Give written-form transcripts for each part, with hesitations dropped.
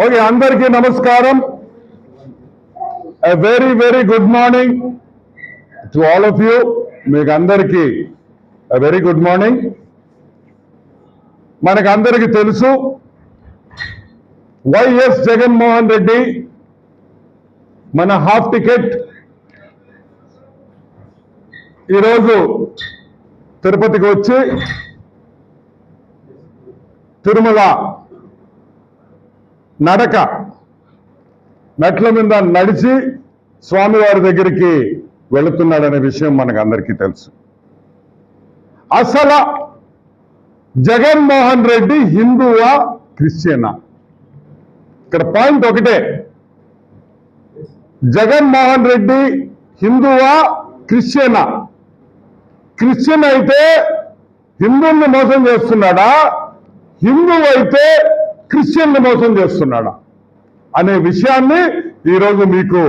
Okay, అందరికీ నమస్కారం. Very good morning to all of you. మీకు అందరికీ వెరీ గుడ్ మార్నింగ్. మనకందరికీ తెలుసు, వైఎస్ జగన్మోహన్ రెడ్డి మన హాఫ్ టికెట్ ఈరోజు తిరుపతికి వచ్చి తిరుమల నడక మెట్ల మీద నడిచి స్వామివారి దగ్గరికి వెళుతున్నాడనే విషయం మనకు అందరికీ తెలుసు. అసలు జగన్మోహన్ రెడ్డి హిందువా క్రిస్టియనా? ఇక్కడ పాయింట్ ఒకటే, జగన్మోహన్ రెడ్డి హిందువా క్రిస్టియనా? క్రిస్టియన్ అయితే హిందువుల్ని మోసం చేస్తున్నాడా, హిందువు అయితే క్రిస్టియన్ని మోసం చేస్తున్నాడా అనే విషయాన్ని ఈరోజు మీకు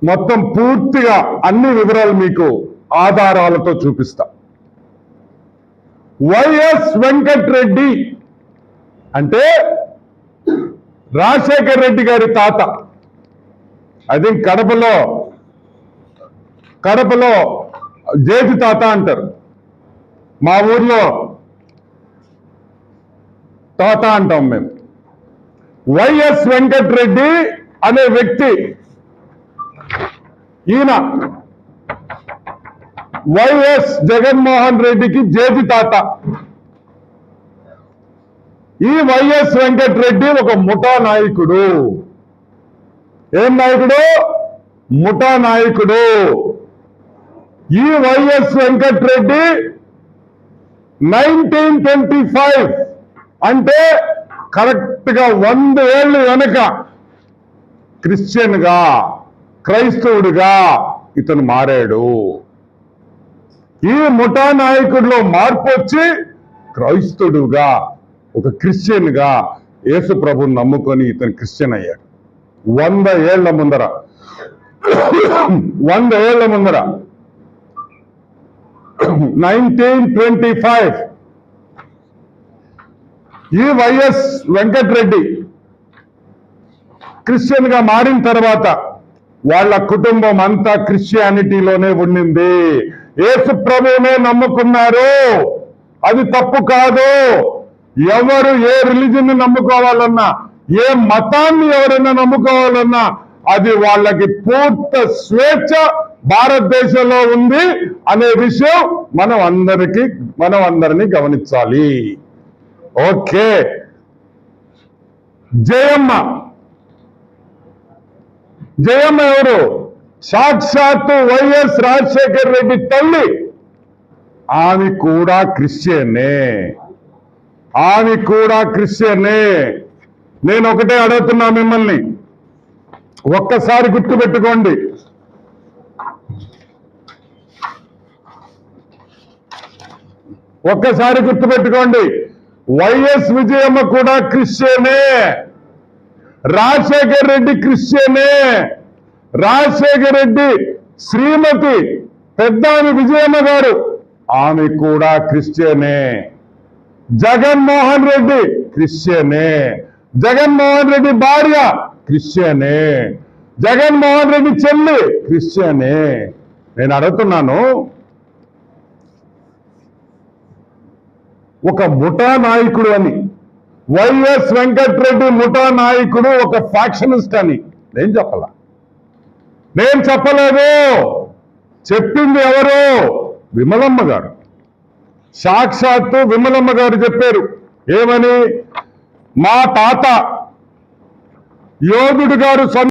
మొత్తం పూర్తిగా అన్ని వివరాలు మీకు ఆధారాలతో చూపిస్తా. వైఎస్ వెంకటరెడ్డి అంటే రాజశేఖర రెడ్డి గారి తాత. అది కడపలో జేజి తాత అంటారు, మా ఊర్లో తాత అంటాం మేము. వైఎస్ వెంకటరెడ్డి అనే వ్యక్తి, ఈయన వైఎస్ జగన్మోహన్ రెడ్డికి జేజి తాత. ఈ వైఎస్ వెంకటరెడ్డి ఒక ముఠా నాయకుడు. ఏం నాయకుడు? ముఠా నాయకుడు. ఈ వైఎస్ వెంకటరెడ్డి 1925 అంటే కరెక్ట్ గా 100 ఏళ్ళు వెనక క్రిస్టియన్ గా, క్రైస్తవుడిగా ఇతను మారాడు. ఈ ముఠా నాయకుడిలో మార్పు వచ్చి క్రైస్తవుడుగా, ఒక క్రిస్టియన్ గా యేసు ప్రభుని నమ్ముకొని ఇతను క్రిస్టియన్ అయ్యాడు. 100 ఏళ్ల ముందర 1925 ఈ వైఎస్ వెంకటరెడ్డి క్రిస్టియన్ గా మారిన తర్వాత వాళ్ళ కుటుంబం అంతా క్రిస్టియానిటీలోనే ఉండింది. యేసు ప్రభువునే నమ్ముకున్నారు. అది తప్పు కాదు. ఎవరు ఏ రిలీజన్ నమ్ముకోవాలన్నా, ఏ మతాన్ని ఎవరైనా నమ్ముకోవాలన్నా అది వాళ్ళకి పూర్తి స్వేచ్ఛ భారతదేశంలో ఉంది అనే విషయం మనం అందరినీ గమనించాలి. ఓకే, జయమ్మ ఎవరు? సాక్షాత్తు వైఎస్ రాజశేఖర రెడ్డి తల్లి. ఆమె కూడా క్రిస్టియనే. నేను ఒకటే అడుగుతున్నా మిమ్మల్ని, ఒక్కసారి గుర్తుపెట్టుకోండి. వైఎస్ విజయమ్మ కూడా క్రిస్టియనే, రాజశేఖర్ రెడ్డి క్రిస్టియనే, రాజశేఖర్ రెడ్డి శ్రీమతి పెద్దాని విజయమ్మ గారు ఆమె కూడా క్రిస్టియనే, జగన్మోహన్ రెడ్డి క్రిస్టియనే, జగన్మోహన్ రెడ్డి భార్య క్రిస్టియనే, జగన్మోహన్ రెడ్డి చెల్లి క్రిస్టియనే. నేను అడుగుతున్నాను, ఒక ముఠా నాయకుడు అని, వైఎస్ వెంకటరెడ్డి ముఠా నాయకుడు, ఒక ఫ్యాక్షనిస్ట్ అని నేను చెప్పలేదు. చెప్పింది ఎవరు? విమలమ్మ గారు. సాక్షాత్తు విమలమ్మ గారు చెప్పారు. ఏమని? మా తాత యోధుడు గారు